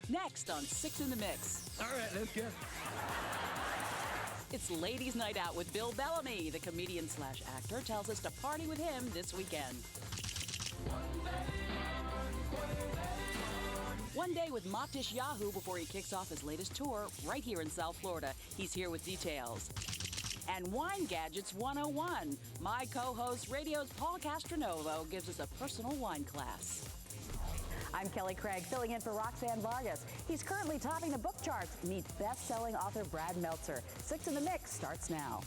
Next on Six in the Mix. All right, let's go. It's Ladies' Night Out with Bill Bellamy. The comedian/actor tells us to party with him this weekend. One day with Montage Yahoo before he kicks off his latest tour right here in South Florida. He's here with details. And Wine Gadgets 101. My co-host, radio's Paul Castronovo, gives us a personal wine class. I'm Kelly Craig, filling in for Roxanne Vargas. He's currently topping the book charts. Meet best-selling author Brad Meltzer. Six in the Mix starts now.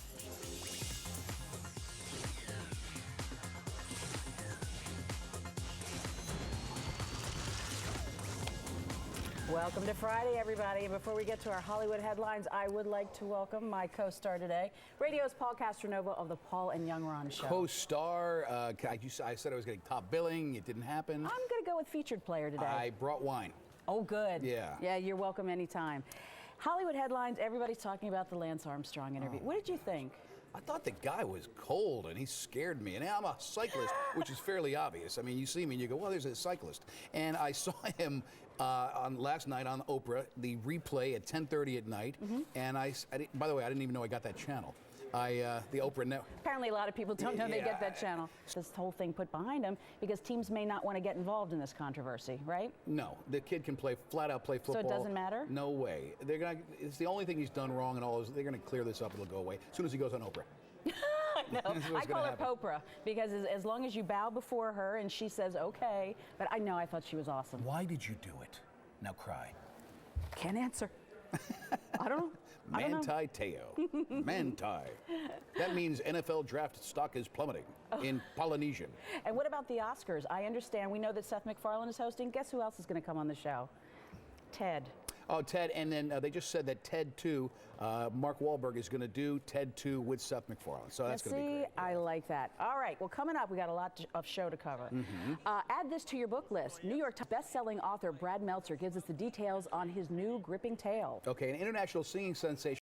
Welcome to Friday, everybody. And before we get to our Hollywood headlines, I would like to welcome my co-star today, radio's Paul Castronovo of the Paul and Young Show. Co-star, I said I was getting top billing. It didn't happen. I'm going to go with featured player today. I brought wine. Oh, good. Yeah. Yeah, you're welcome anytime. Hollywood headlines, everybody's talking about the Lance Armstrong interview. What did you think? I thought the guy was cold, and he scared me. And I'm a cyclist, which is fairly obvious. I mean, you see me, and you go, well, there's a cyclist. And I saw him on last night on Oprah, the replay at 10:30 at night. And by the way, I didn't even know I got that channel. The Oprah Network. Apparently a lot of people don't know they get that channel. This whole thing put behind him because teams may not want to get involved in this controversy, right? No, the kid can flat out play football. So it doesn't matter? No way. It's the only thing he's done wrong and all is they're gonna clear this up, it'll go away as soon as he goes on Oprah. No, I call her Popra because as long as you bow before her and she says okay, but I thought she was awesome. Why did you do it? Now cry. Can't answer. I don't know. Manti Te'o. Manti. That means NFL draft stock is plummeting in Polynesian. And what about the Oscars? I understand. We know that Seth MacFarlane is hosting. Guess who else is going to come on the show? Ted. Oh, Ted, and then they just said that Ted 2, Mark Wahlberg is going to do Ted 2 with Seth MacFarlane. So that's going to be great. I like that. All right, well, coming up, we got a lot of show to cover. Add this to your book list. New York Times best-selling author Brad Meltzer gives us the details on his new gripping tale. Okay, an international singing sensation.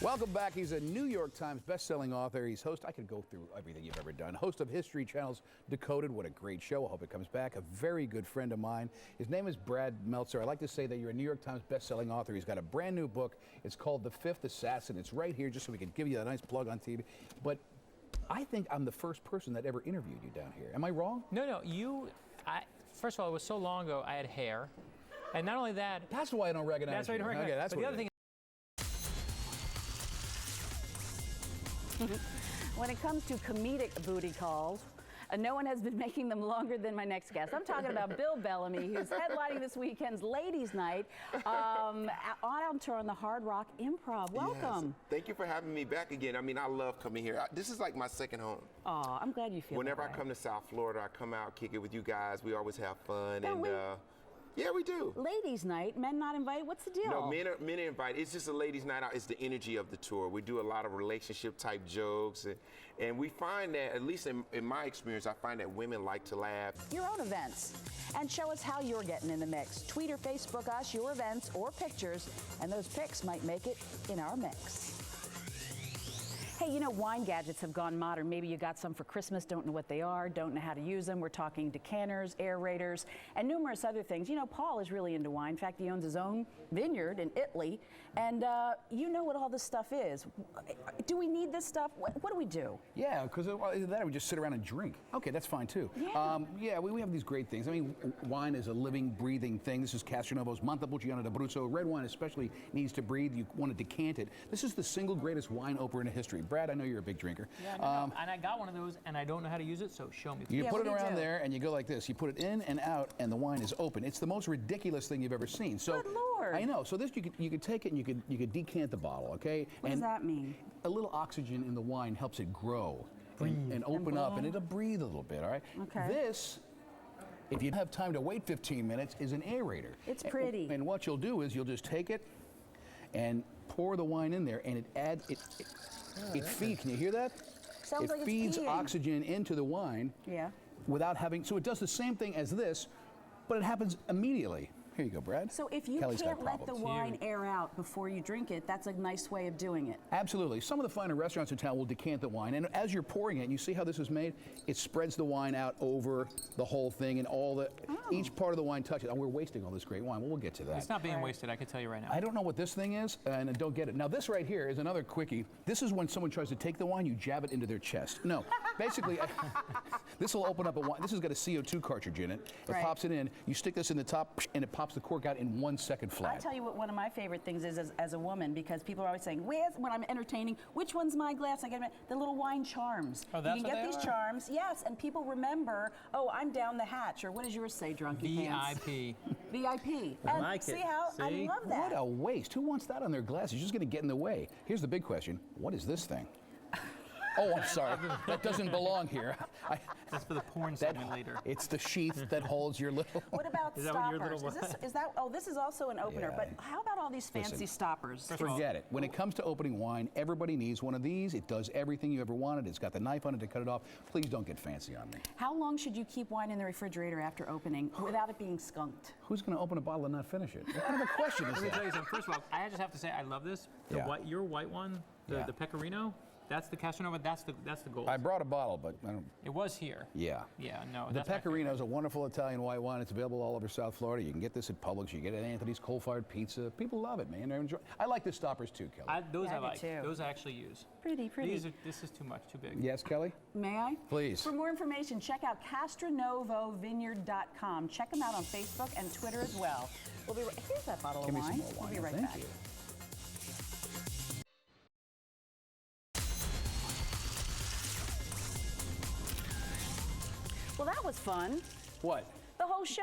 Welcome back. He's a New York Times best-selling author. He's host. I could go through everything you've ever done. Host of History Channel's Decoded. What a great show. I hope it comes back. A very good friend of mine. His name is Brad Meltzer. I like to say that you're a New York Times best-selling author. He's got a brand new book. It's called The Fifth Assassin. It's right here just so we can give you a nice plug on TV. But I think I'm the first person that ever interviewed you down here. Am I wrong? No, first of all, it was so long ago, I had hair. And not only that... That's why I don't recognize you. That's why I don't recognize you. Okay, that's but the other thing. When it comes to comedic booty calls, no one has been making them longer than my next guest. I'm talking about Bill Bellamy, who's headlining this weekend's Ladies' Night on tour on the Hard Rock Improv. Welcome. Yes. Thank you for having me back again. I mean, I love coming here. This is like my second home. Oh, I'm glad you feel Whenever that way. I come to South Florida, I come out, kick it with you guys. We always have fun. Don't yeah, we do. Ladies' Night, men not invited. What's the deal? No, men are invited. It's just a ladies' night out. It's the energy of the tour. We do a lot of relationship type jokes, and we find that, at least in my experience, I find that women like to laugh. Your own events, and show us how you're getting in the mix. Tweet or Facebook us your events or pictures, and those pics might make it in our mix. Hey, you know, wine gadgets have gone modern. Maybe you got some for Christmas, don't know what they are, don't know how to use them. We're talking decanters, aerators, and numerous other things. You know, Paul is really into wine. In fact, he owns his own vineyard in Italy, and you know what all this stuff is. Do we need this stuff? What do we do? Yeah, because either that or we just sit around and drink. Okay, that's fine too. Yeah, we have these great things. I mean, wine is a living, breathing thing. This is Castronovo's Montepulciano d'Abruzzo. Red wine especially needs to breathe. You want to decant it. This is the single greatest wine opener in history. Brad, I know you're a big drinker. Yeah, and I got one of those, and I don't know how to use it, so show me. You put it around there, and you go like this. You put it in and out, and the wine is open. It's the most ridiculous thing you've ever seen. So, good Lord. I know. So this, you could take it and you could decant the bottle, okay? What does that mean? A little oxygen in the wine helps it grow and open up, and it'll breathe a little bit, all right? Okay. This, if you have time to wait 15 minutes, is an aerator. It's pretty. And what you'll do is you'll just take it and pour the wine in there, and it feeds. Can you hear that? Sounds like it feeds it's oxygen into the wine. Yeah. Without having, so it does the same thing as this, but it happens immediately. Here you go, Brad. So if you Kelly's got can't let the problems. wine air out before you drink it, that's a nice way of doing it. Absolutely. Some of the finer restaurants in town will decant the wine, and as you're pouring it, and you see how this is made, it spreads the wine out over the whole thing, and each part of the wine touches. And we're wasting all this great wine. Well, we'll get to that. It's not being wasted, I can tell you right now. I don't know what this thing is, and I don't get it. Now, this right here is another quickie. This is when someone tries to take the wine, you jab it into their chest. No, basically, this will open up a wine. This has got a CO2 cartridge in it. It pops it in. You stick this in the top, and it pops the cork out in 1 second flat. I'll tell you what one of my favorite things is as a woman, because people are always saying, when I'm entertaining, which one's my glass? I get the little wine charms. Oh, that's you can what get they these are? charms, yes, and people remember, oh, I'm down the hatch, or what does yours say, Drunky Pants? VIP. VIP. I And like see it. how I See? love that. What a waste. Who wants that on their glass? It's just going to get in the way. Here's the big question. What is this thing? Oh, I'm sorry. That doesn't belong here. That's for the porn segment later. It's the sheath that holds your little... What about Is that what your stoppers? little Is that? Oh, this is also an opener. Yeah. But how about all these fancy Listen, stoppers? Forget it. When it comes to opening wine, everybody needs one of these. It does everything you ever wanted. It's got the knife on it to cut it off. Please don't get fancy on me. How long should you keep wine in the refrigerator after opening without it being skunked? Who's going to open a bottle and not finish it? What kind of a question is Let me tell that? you something. First of all, I just have to say I love this. Yeah. Your white one, the Pecorino, that's the Castronovo. That's the gold. I brought a bottle, but I don't... It was here. Yeah. Yeah, no. The that's my Pecorino favorite. is a wonderful Italian white wine. It's available all over South Florida. You can get this at Publix. You get it at Anthony's Coal-Fired Pizza. People love it, man. They enjoy. I like the stoppers too, Kelly. Those Yeah, I I do like. too. Those I actually use. Pretty. This is too much, too big. Yes, Kelly? May I? Please. For more information, check out CastronovoVineyard.com. Check them out on Facebook and Twitter as well. We'll be here's that bottle Give of me some wine. more wine. We'll be right Thank back. you. Well, that was fun. What? The whole show.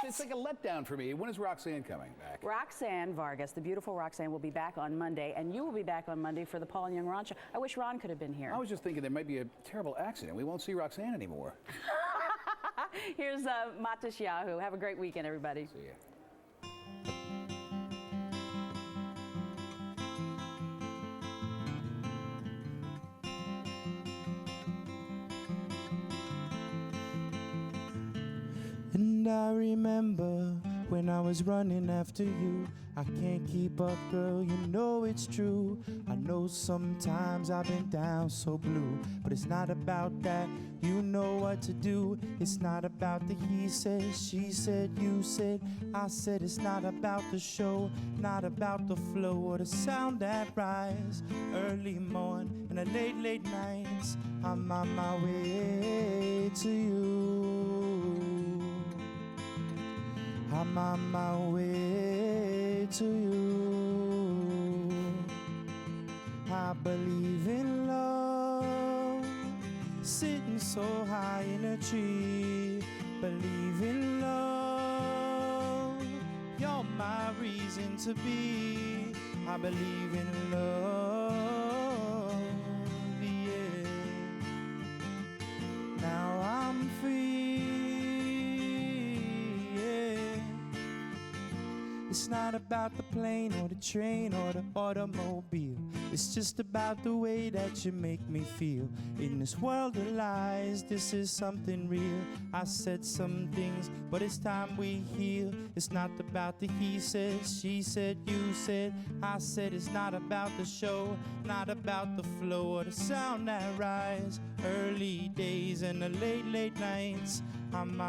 It's like a letdown for me. When is Roxanne coming back? Roxanne Vargas, the beautiful Roxanne, will be back on Monday, and you will be back on Monday for the Paul and Young Ron show. I wish Ron could have been here. I was just thinking there might be a terrible accident. We won't see Roxanne anymore. Here's Montage Yahoo. Have a great weekend, everybody. See ya. And I remember when I was running after you. I can't keep up, girl, you know it's true. I know sometimes I've been down so blue, but it's not about that, you know what to do. It's not about the he said, she said, you said, I said. It's not about the show, not about the flow or the sound that rise. Early morn and the late nights, I'm on my way to you. I'm on my way to you. I believe in love, sitting so high in a tree. Believe in love, you're my reason to be. I believe in love, yeah. Now I'm free. It's not about the plane or the train or the automobile. It's just about the way that you make me feel. In this world of lies, this is something real. I said some things, but it's time we heal. It's not about the he said, she said, you said, I said. It's not about the show, not about the flow or the sound that rise. Early days and the late nights, I'm